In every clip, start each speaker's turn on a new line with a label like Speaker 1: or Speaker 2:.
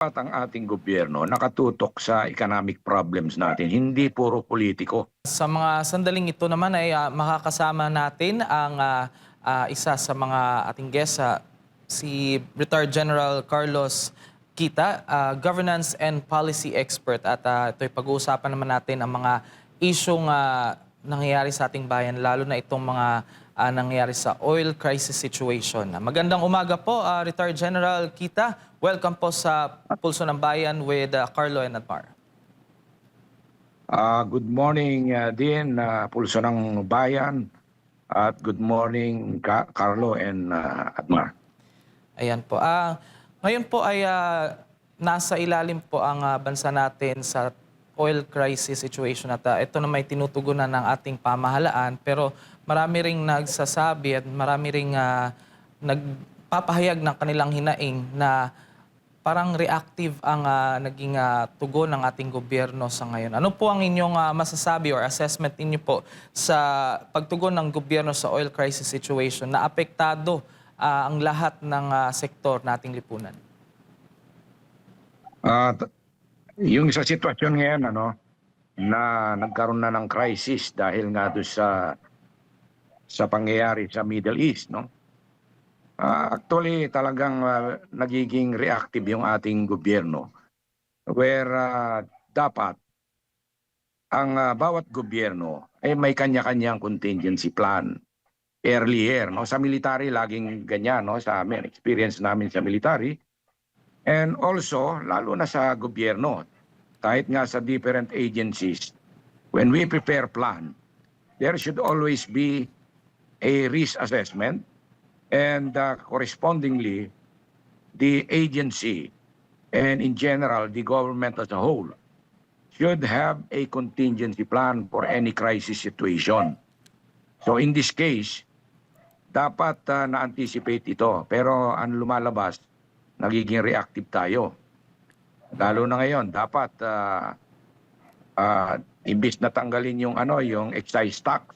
Speaker 1: Dapat ang ating gobyerno nakatutok sa economic problems natin, hindi puro politiko.
Speaker 2: Sa mga sandaling ito naman ay makakasama natin ang isa sa mga ating guest, si Retired General Carlos Kita, Governance and Policy Expert. At ito'y pag-uusapan naman natin ang mga isyong nangyayari sa ating bayan, lalo na itong mga nangyayari sa oil crisis situation. Magandang umaga po, Retired General Kita. Welcome po sa Pulso ng Bayan with Carlo and Admar.
Speaker 1: Good morning din, Pulso ng Bayan. At good morning, Carlo and Admar.
Speaker 2: Ayan po. Ngayon po ay nasa ilalim po ang bansa natin sa oil crisis situation at ito na may tinutugunan ng ating pamahalaan, pero marami ring nagsasabi at marami ring nagpapahayag ng kanilang hinaing na parang reactive ang naging tugon ng ating gobyerno sa ngayon. Ano po ang inyong masasabi or assessment ninyo po sa pagtugon ng gobyerno sa oil crisis situation na apektado ang lahat ng sektor nating lipunan?
Speaker 1: Yung sa sitwasyon ngayon, na nagkaroon na ng crisis dahil nga doon sa pangyayari sa Middle East, no? Actually, talagang nagiging reactive yung ating gobyerno where dapat ang bawat gobyerno ay may kanya-kanyang contingency plan earlier. No? Sa military, laging ganyan, no? Sa amin, experience namin sa military. And also, lalo na sa gobyerno, kahit nga sa different agencies, when we prepare plan, there should always be a risk assessment. And correspondingly, the agency and in general, the government as a whole should have a contingency plan for any crisis situation. So in this case, dapat na-anticipate ito. Pero ang lumalabas, nagiging reactive tayo. Lalo na ngayon, dapat imbis na tanggalin yung excise tax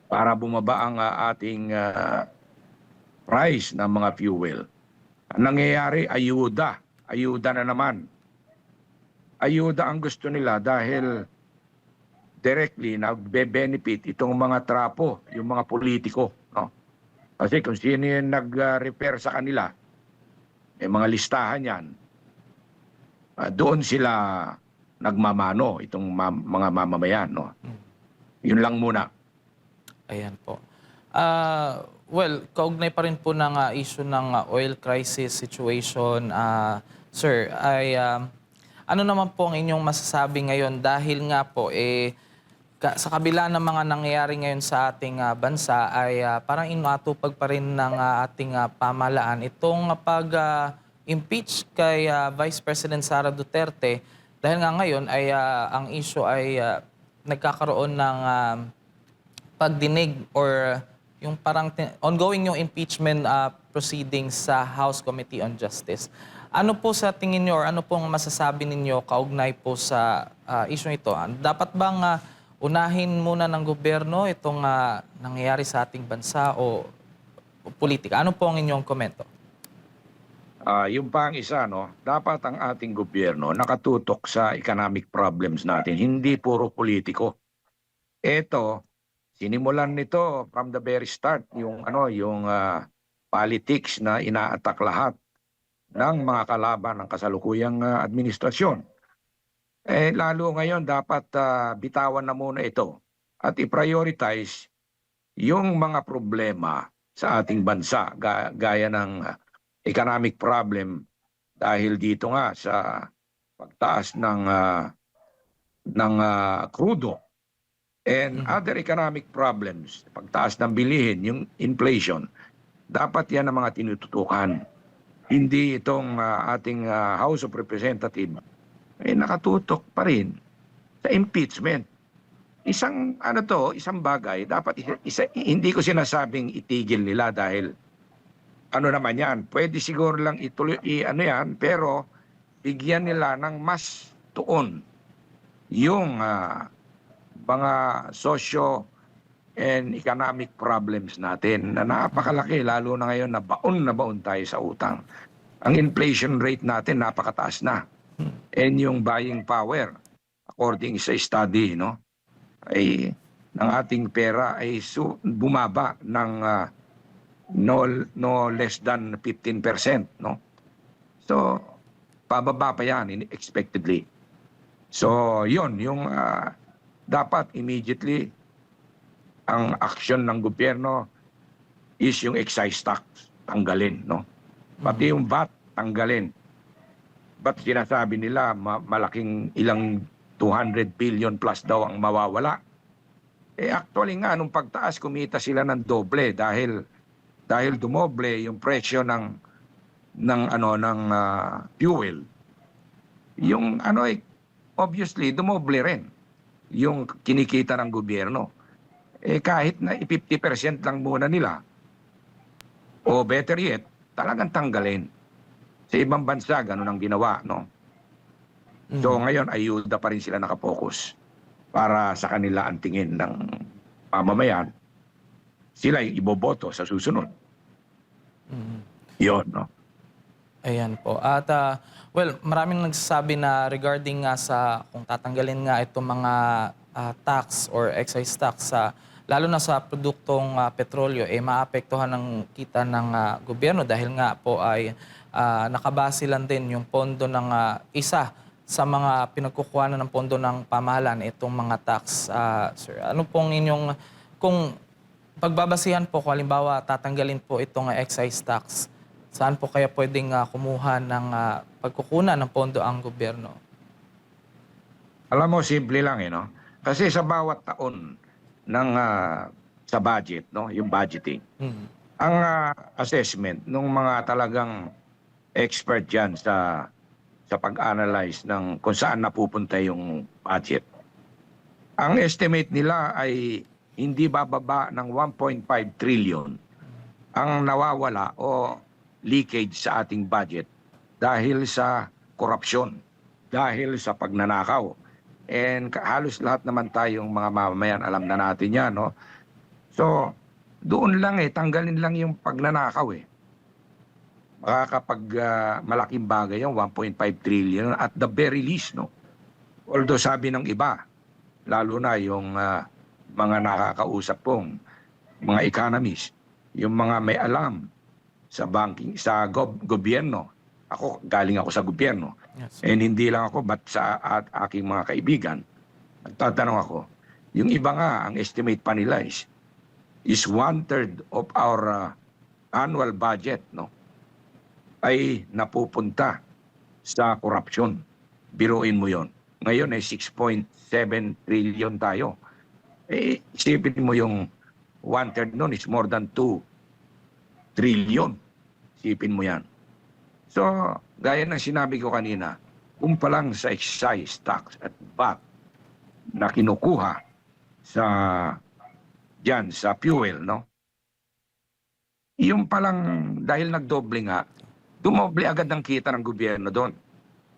Speaker 1: para bumaba ang ating price ng mga fuel. Ang nangyayari, ayuda. Ayuda na naman. Ayuda ang gusto nila dahil directly nagbe-benefit itong mga trapo, yung mga politiko. No? Kasi kung sino yung nag-repair sa kanila, may mga listahan yan. Doon sila nagmamano, itong mga mamamayan. No? Yun lang muna.
Speaker 2: Ayan po. Well, kaugnay pa rin po ng issue ng oil crisis situation, sir, ay ano naman po ang inyong masasabi ngayon dahil nga po sa kabila ng mga nangyayari ngayon sa ating bansa ay parang inatupag pa rin ng ating pamahalaan itong pag-impeach kay Vice President Sara Duterte dahil nga ngayon ay ang issue ay nagkakaroon ng pagdinig or yung parang ongoing yung impeachment proceedings sa House Committee on Justice. Ano po sa tingin niyo or ano pong masasabi ninyo kaugnay po sa issue ito? Dapat bang unahin muna ng gobyerno itong nangyayari sa ating bansa o politika? Ano po ang inyong komento?
Speaker 1: Yung pang isa, dapat ang ating gobyerno nakatutok sa economic problems natin, hindi puro politiko. Ito, sinimulan nito from the very start yung politics na ina-attack lahat ng mga kalaban ng kasalukuyang administrasyon. Lalo ngayon dapat bitawan na muna ito at i-prioritize yung mga problema sa ating bansa gaya ng economic problem dahil dito nga sa pagtaas ng krudo. And other economic problems, pagtaas ng bilihin, yung inflation, dapat yan ang mga tinututukan. Hindi itong ating House of Representatives nakatutok pa rin sa impeachment. Isang bagay, dapat hindi ko sinasabing itigil nila dahil ano naman yan, pwede siguro lang ituloy, yan, pero bigyan nila ng mas tuon yung mga socio and economic problems natin na napakalaki lalo na ngayon na baon tayo sa utang. ang inflation rate natin napakataas na. And yung buying power, according sa study, no, ay ng ating pera ay bumaba ng no less than 15%, no. So pababa pa yan expectedly. So yon yung dapat immediately ang action ng gobyerno is yung excise tax tanggalin, no. Pati yung VAT tanggalin. Ba't sinasabi nila malaking ilang 200 billion plus daw ang mawawala? Eh actually nga nung pagtaas kumita sila ng doble dahil dumoble yung presyo ng fuel. Yung obviously dumoble rin yung kinikita ng gobyerno. Eh kahit na 50% lang muna nila, o better yet, talagang tanggalin. Sa ibang bansa, ganun ang ginawa, no? So ngayon, ayuda pa rin sila nakapokus para sa kanila ang tingin ng mamamayan. Sila yung iboboto sa susunod. Yun, no?
Speaker 2: Ayan po. At well, maraming nagsasabi na regarding nga sa kung tatanggalin nga itong mga tax or excise tax lalo na sa produktong petrolyo, maapektuhan ng kita ng gobyerno dahil nga po ay nakabase lang din yung pondo ng isa sa mga pinagkukuhanan ng pondo ng pamahalaan itong mga tax. Sir, ano pong inyong, kung pagbabasihan po, kung halimbawa tatanggalin po itong excise tax, saan po kaya pwedeng kumuha ng pagkukunan ng pondo ang gobyerno?
Speaker 1: Alam mo, simple lang, no? Kasi sa bawat taon ng sa budget, no, yung budgeting, ang assessment ng mga talagang expert dyan sa pag-analyze ng kung saan napupunta yung budget. Ang estimate nila ay hindi bababa ng 1.5 trillion ang nawawala o leakage sa ating budget dahil sa korupsyon, dahil sa pagnanakaw. And halos lahat naman tayong mga mamamayan, alam na natin yan, no? So, doon lang tanggalin lang yung pagnanakaw Makakapag malaking bagay yung 1.5 trillion at the very least, no? Although sabi ng iba, lalo na yung mga nakakausap pong mga economists, yung mga may alam sa banking, sa gobyerno. Galing ako sa gobyerno.
Speaker 2: Yes.
Speaker 1: And hindi lang ako, but sa aking mga kaibigan, nagtatanong ako, yung iba nga, ang estimate pa nila is 1/3 of our annual budget, no, ay napupunta sa corruption. Biruin mo yon. Ngayon ay 6.7 trillion tayo. Isipin mo yung 1/3 nun is more than 2 trillion. Isipin mo yan. So, gaya ng sinabi ko kanina, kung palang sa excise tax at VAT na kinukuha sa fuel, no? Yung palang dahil nagdoble nga, dumoble agad ang kita ng gobyerno doon.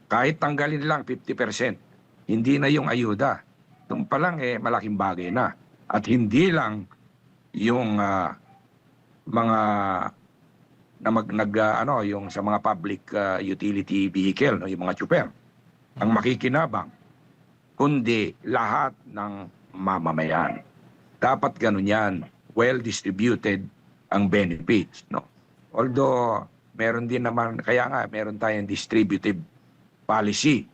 Speaker 1: Kahit tanggalin lang 50%, hindi na yung ayuda. Doon palang malaking bagay na. At hindi lang yung mga yung sa mga public utility vehicle, no, yung mga tsuper, ang makikinabang, kundi lahat ng mamamayan. Dapat ganun yan, well distributed ang benefits, no. Although meron din naman, kaya nga meron tayong distributive policy.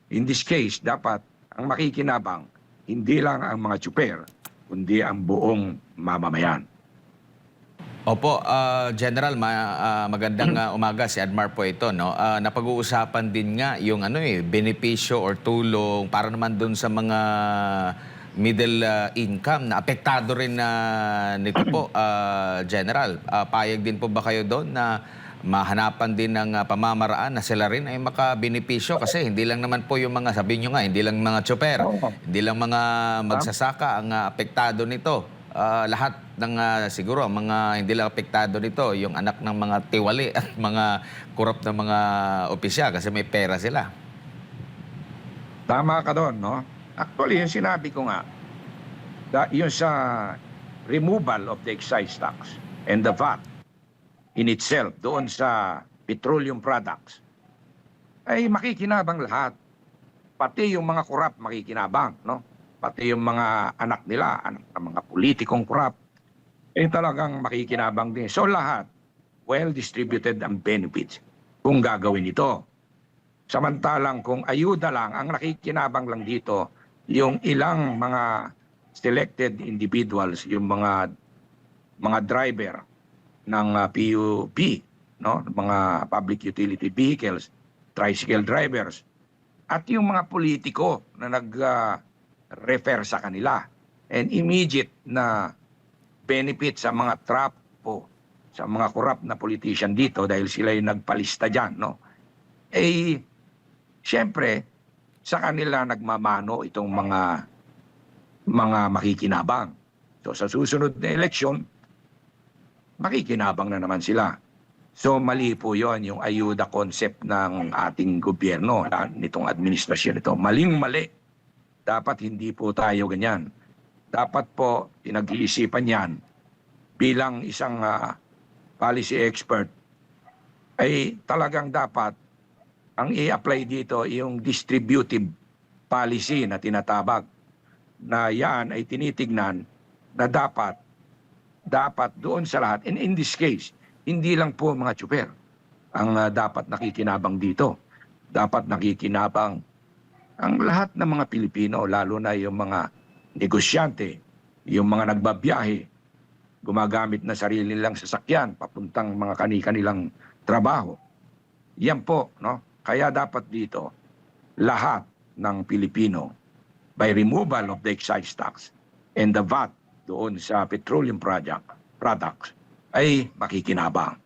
Speaker 1: In this case, dapat ang makikinabang hindi lang ang mga tsuper, kundi ang buong mamamayan.
Speaker 3: Opo, General, magandang umaga. Si Admar po ito, no? Napag-uusapan din nga yung benepisyo or tulong para naman dun sa mga middle income na apektado rin nito po, General. Payag din po ba kayo doon na mahanapan din ng pamamaraan na sila rin ay makabenepisyo? Kasi hindi lang naman po yung mga, sabi nyo nga, hindi lang mga tsoper, hindi lang mga magsasaka ang apektado nito. Lahat ng siguro mga hindi lang apektado nito yung anak ng mga tiwali at mga korap na mga opisyal kasi may pera sila.
Speaker 1: Tama ka doon, no? Actually, yung sinabi ko nga, yung sa removal of the excise tax and the VAT in itself, doon sa petroleum products, ay makikinabang lahat. Pati yung mga korap makikinabang, no? Pati yung mga anak nila, anak ng mga politikong korap, talagang makikinabang din. So lahat, well distributed ang benefits kung gagawin ito. Samantalang kung ayuda lang, ang nakikinabang lang dito, yung ilang mga selected individuals, yung mga driver ng PUP, no? Mga public utility vehicles, tricycle drivers, at yung mga politiko na nag-refer sa kanila. And immediate na benefit sa mga trapo, sa mga korap na politician dito dahil sila yung nagpalista dyan, no? Siyempre, sa kanila nagmamano itong mga makikinabang. So sa susunod na eleksyon, makikinabang na naman sila. So mali po yon yung ayuda concept ng ating gobyerno, nitong administrasyon ito. Maling-mali. Dapat hindi po tayo ganyan. Dapat po pinag-iisipan yan bilang isang policy expert ay talagang dapat ang i-apply dito yung distributive policy na tinatabag na yan ay tinitignan na dapat doon sa lahat. And in this case, hindi lang po mga tsuper ang dapat nakikinabang dito. Dapat nakikinabang ang lahat ng mga Pilipino, lalo na yung mga negosyante, yung mga nagbabiyahe, gumagamit na sarili nilang sasakyan, papuntang mga kanilang trabaho. Yan po, no? Kaya dapat dito, lahat ng Pilipino, by removal of the excise tax and the VAT doon sa petroleum products, ay makikinabang.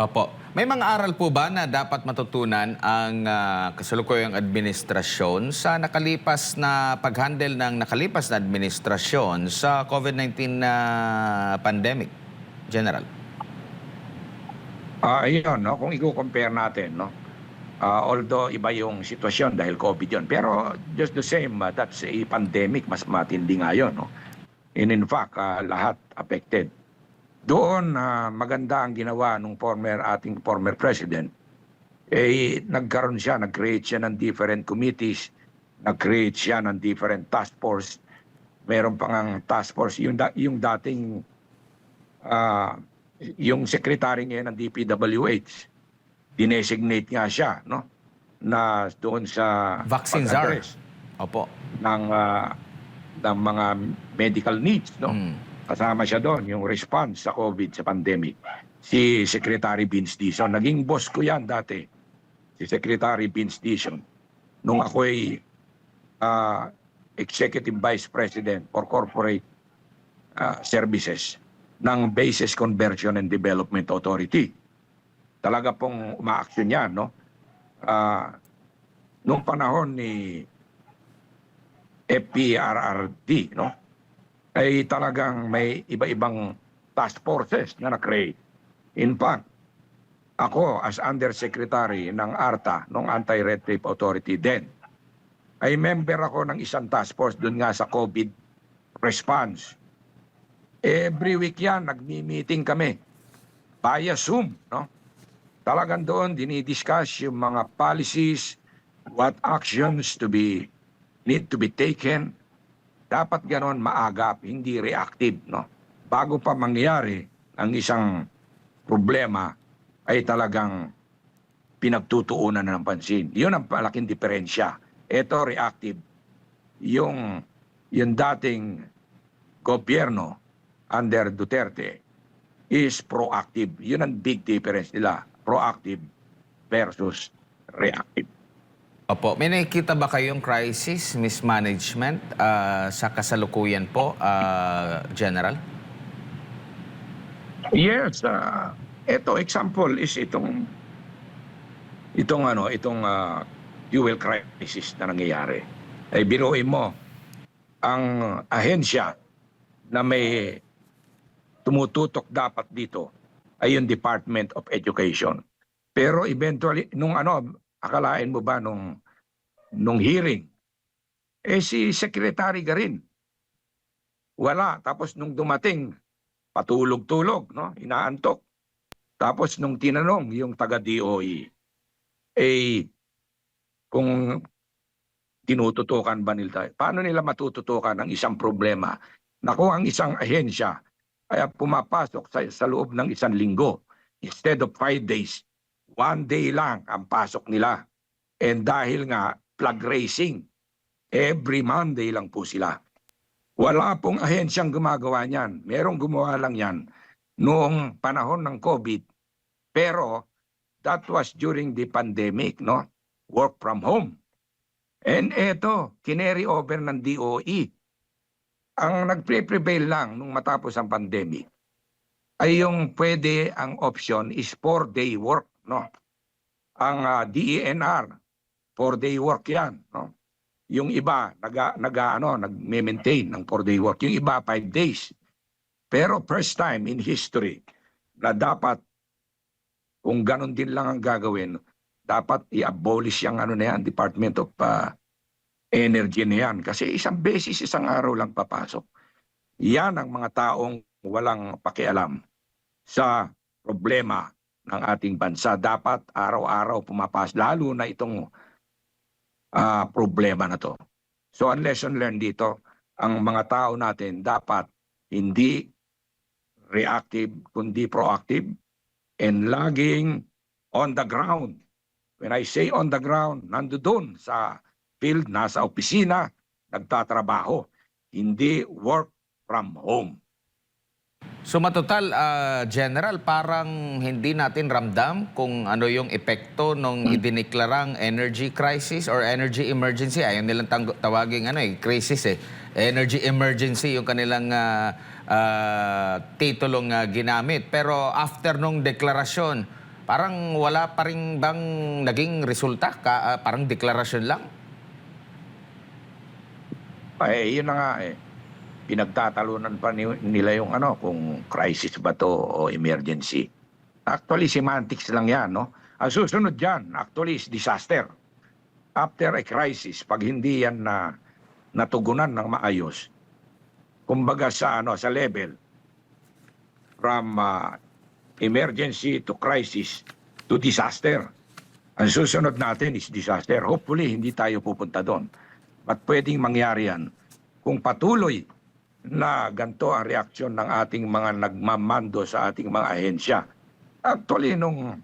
Speaker 3: Opo. May mga aral po ba na dapat matutunan ang kasalukuyang administrasyon sa nakalipas na pag-handle ng nakalipas na administrasyon sa COVID-19 pandemic, General?
Speaker 1: Ayun, no? Kung i-compare natin, no? Although iba yung sitwasyon dahil COVID yun. Pero just the same, that's a pandemic, mas matindi nga yun, no? And in fact, lahat affected. Doon, maganda ang ginawa ng ating former president. Nagkaroon siya, nag-create siya ng different committees, nag-create siya ng different task force. Meron pang ang task force, yung dating, yung secretary ngayon ng DPWH, dinesignate nga siya, no? Na doon sa
Speaker 3: Vaccine czar.
Speaker 1: pag-address
Speaker 3: Opo.
Speaker 1: ng mga medical needs, no? Kasama siya doon, yung response sa COVID, sa pandemic. Si Secretary Vince Dizon. Naging boss ko yan dati, si Secretary Vince Dizon. Nung ako'y Executive Vice President for Corporate Services ng Bases Conversion and Development Authority. Talaga pong umaaksyon yan, no? Nung panahon ni FPRRD, no? Ay talagang may iba-ibang task forces na na-create. In fact, ako as Undersecretary ng ARTA, ng Anti-Red Tape Authority din, ay member ako ng isang task force doon nga sa COVID response. Every week yan, nagmi-meeting kami via Zoom, no? Talagang doon dinidiscuss yung mga policies, what actions need to be taken. Dapat ganoon maagap, hindi reactive, no? Bago pa mangyari ang isang problema ay talagang pinagtutuunan ng pansin. Yun ang malaking diferensya. Ito reactive. Yung dating gobyerno under Duterte is proactive. Yun ang big difference nila. Proactive versus reactive.
Speaker 3: Opo. May nakikita ba kayong crisis mismanagement sa kasalukuyan po, General?
Speaker 1: Yes, ito example is itong fuel crisis na nangyayari. Ay biruin mo ang ahensya na may tumututok dapat dito ay yung Department of Education. Pero eventually akalain mo ba nung hearing si Secretary Garin wala, tapos nung dumating patulog-tulog, no? Inaantok. Tapos nung tinanong yung taga-DOE, eh, kung tinututukan ba nila, paano nila matututukan ang isang problema na kung ang isang ahensya ay pumapasok sa loob ng 1 linggo, instead of 5 days, 1 day lang ang pasok nila. And dahil nga flag racing, every Monday lang po sila. Wala pong ahensyang gumagawa niyan. Merong gumawa lang yan noong panahon ng COVID. Pero that was during the pandemic, no? Work from home. And eto, kineri over ng DOE. Ang nagpre-prevail lang nung matapos ang pandemic ay yung pwede, ang option is 4-day work, no? Ang DENR, 4-day work yan, no? Yung iba nagme-maintain ng 4-day work, yung iba 5 days. Pero first time in history na dapat, kung ganun din lang ang gagawin, dapat i-abolish yung na yan, Department of Energy na yan. Kasi isang beses, isang araw lang papasok. Yan ang mga taong walang pakialam sa problema ng ating bansa. Dapat araw-araw pumapasok, lalo na itong problema na to. So ang lesson learned dito, ang mga tao natin dapat hindi reactive, kundi proactive, and laging on the ground. When I say on the ground, nandoon sa field, nasa opisina, nagtatrabaho, hindi work from home.
Speaker 3: So matotal, General, parang hindi natin ramdam kung ano yung epekto nung idineklarang energy crisis or energy emergency. Ayaw nilang tawaging crisis eh. Energy emergency yung kanilang titulong ginamit. Pero after nung deklarasyon, parang wala pa rin bang naging resulta? Parang deklarasyon lang?
Speaker 1: Yun na nga eh. Pinagtatalunan pa nila yung kung crisis ba to o emergency. Actually, semantics lang yan, no? Ang susunod dyan, actually, is disaster. After a crisis, pag hindi yan natugunan ng maayos, kumbaga sa level from emergency to crisis to disaster. Ang susunod natin is disaster. Hopefully, hindi tayo pupunta doon. But pwedeng mangyari yan kung patuloy na ganito ang reaksyon ng ating mga nagmamando sa ating mga ahensya. Actually, nung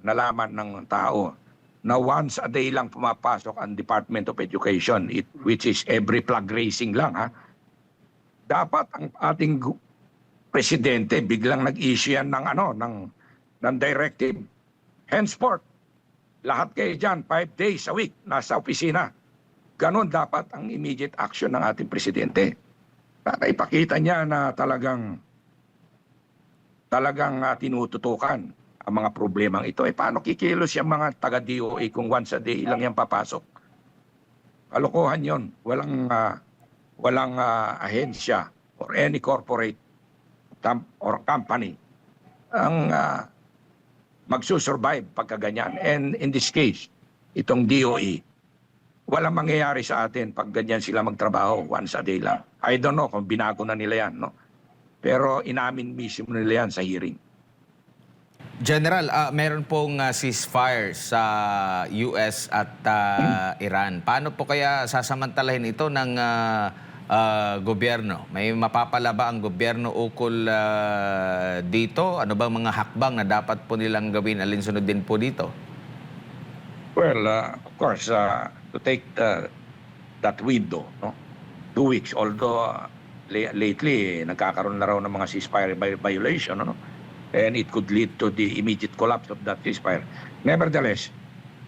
Speaker 1: nalaman ng tao na once a day lang pumapasok ang Department of Education, which is every flag racing lang, dapat ang ating presidente biglang nag-issue yan ng directive. Henceforth, lahat kayo dyan, 5 days a week, nasa opisina. Ganon dapat ang immediate action ng ating presidente. Para ipakita niya na talagang tinututukan ang mga problemang ito. Paano kikilos yung mga taga-DOE kung once a day lang yan papasok? Kalokohan yon. Walang ahensya or any corporate or company ang magsusurvive pagka ganyan. And in this case, itong DOE, walang mangyayari sa atin pag ganyan sila magtrabaho once a day lang. I don't know kung binago na nila yan, no? Pero inamin mismo nila yan sa hearing.
Speaker 3: General, meron pong ceasefire sa US at Iran. Paano po kaya sasamantalahin ito ng gobyerno? May mapapala ba ang gobyerno ukol dito? Ano bang mga hakbang na dapat po nilang gawin? Alinsunod din po dito?
Speaker 1: Well, of course, to take that window, no? 2 weeks, although lately nagkakaroon na raw ng mga ceasefire violation, no? And it could lead to the immediate collapse of that ceasefire. Nevertheless,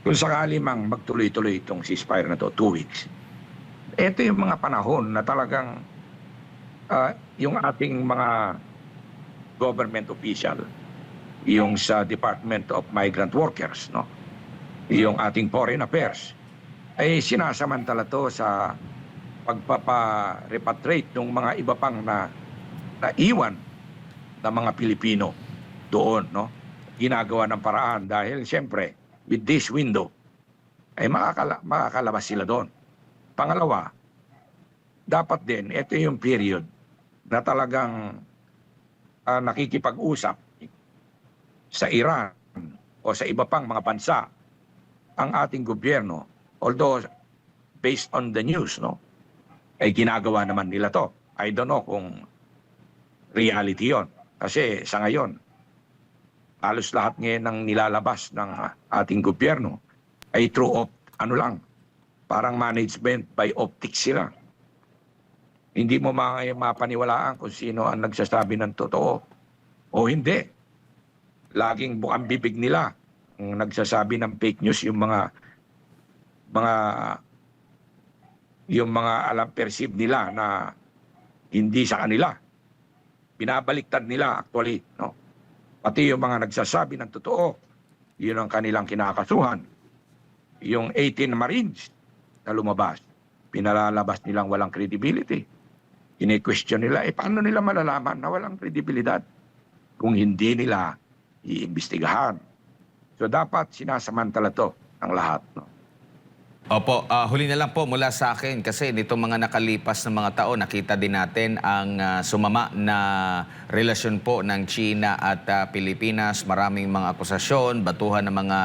Speaker 1: kung sakali mang magtuloy-tuloy itong ceasefire na to, 2 weeks, ito yung mga panahon na talagang yung ating mga government official, yung sa Department of Migrant Workers, no? Yung ating foreign affairs, ay sinasamantala to sa pagpapa-repatriate ng mga iba pang naiwan na mga Pilipino doon, no? Ginagawa ng paraan dahil siyempre with this window ay makakalabas sila doon. Pangalawa, dapat din ito yung period na talagang nakikipag-usap sa Iran o sa iba pang mga bansa ang ating gobyerno, although based on the news, no, ay ginagawa naman nila to. I don't know kung reality yon. Kasi sa ngayon, halos lahat ngayon ng nilalabas ng ating gobyerno ay through ano lang, parang management by optics sila. Hindi mo mapaniwalaan kung sino ang nagsasabi ng totoo o hindi. Laging bukang bibig nila ang nagsasabi ng fake news, yung mga alam perceive nila na hindi sa kanila. Binabaliktad nila actually, no? Pati yung mga nagsasabi ng totoo, yun ang kanilang kinakasuhan. Yung 18 Marines na lumabas, pinalalabas nilang walang credibility. Kine-question nila, paano nila malalaman na walang kredibilidad kung hindi nila iimbestigahan? So dapat sinasamantala to ng lahat, no?
Speaker 3: Opo, huli na lang po mula sa akin kasi nitong mga nakalipas na mga taon, nakita din natin ang sumama na relasyon po ng China at Pilipinas. Maraming mga akusasyon, batuhan ng mga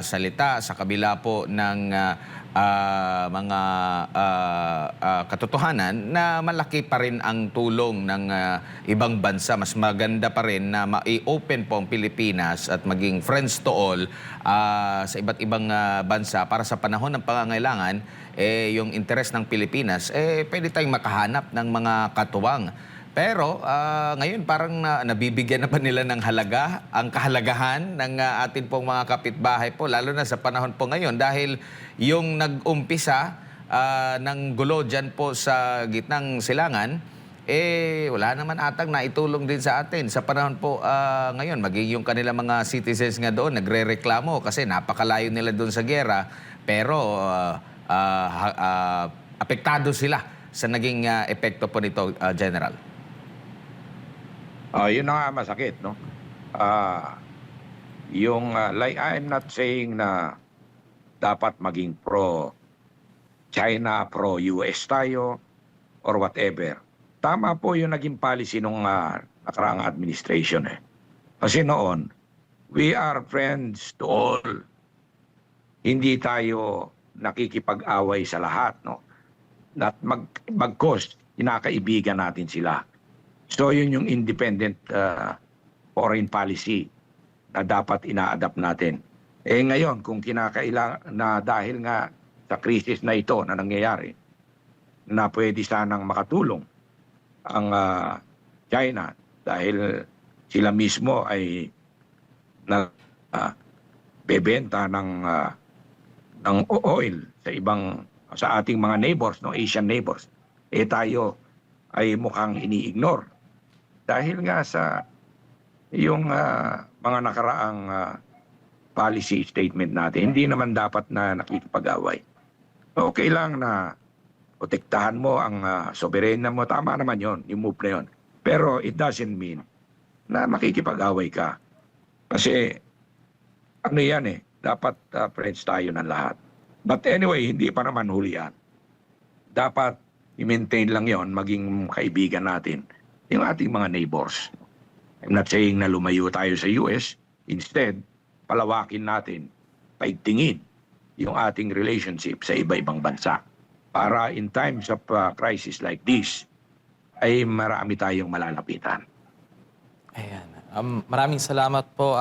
Speaker 3: salita sa kabila po ng mga katotohanan na malaki pa rin ang tulong ng ibang bansa. Mas maganda pa rin na ma-open po ang Pilipinas at maging friends to all sa iba't ibang bansa para sa panahon ng pangangailangan, yung interes ng Pilipinas, pwede tayong makahanap ng mga katuwang. Pero ngayon parang nabibigyan na pa nila ng ang kahalagahan ng atin pong mga kapitbahay po, lalo na sa panahon po ngayon dahil yung nag-umpisa ng gulo dyan po sa gitnang silangan, wala naman atang naitulong din sa atin. Sa panahon po ngayon, maging yung kanilang mga citizens nga doon, nagre-reklamo kasi napakalayo nila doon sa giyera, pero apektado sila sa naging epekto po nito, General.
Speaker 1: Yun na nga masakit, no? Like, I'm not saying na dapat maging pro-China, pro-US tayo, or whatever. Tama po yung naging policy nung nakaraang administration. Kasi noon, we are friends to all. Hindi tayo nakikipag-away sa lahat, no? At mag-cost, kinakaibigan natin sila. So yun yung independent foreign policy na dapat ina-adapt natin. Ngayon, kung kinakailangan na dahil nga sa krisis na ito na nangyayari, na pwede sanang makatulong ang China dahil sila mismo ay bebenta ng oil sa ating mga neighbors, no, Asian neighbors. Tayo ay mukhang ini-ignore. Dahil nga sa yung mga nakaraang policy statement natin, hindi naman dapat na nakikipag-away. Okay lang na protektahan mo ang soberenya mo, tama naman yon, yung move na yon. Pero it doesn't mean na makikipag-away ka. Kasi ano yan dapat friends tayo ng lahat. But anyway, hindi pa naman huli yan. Dapat i-maintain lang yon, maging kaibigan natin yung ating mga neighbors. I'm not saying na lumayo tayo sa US. Instead, palawakin natin, paigtingin yung ating relationship sa iba-ibang bansa. Para in times of crisis like this, ay marami tayong malalapitan.
Speaker 2: Ayan. Maraming salamat po,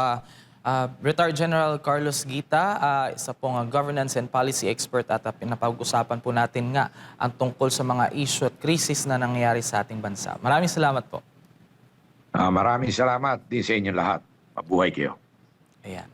Speaker 2: Retired General Carlos Guita, isa pong governance and policy expert at pinapag-usapan po natin nga ang tungkol sa mga issue at krisis na nangyayari sa ating bansa. Maraming salamat po.
Speaker 1: Maraming salamat din sa inyo lahat. Mabuhay kayo.
Speaker 2: Ayan.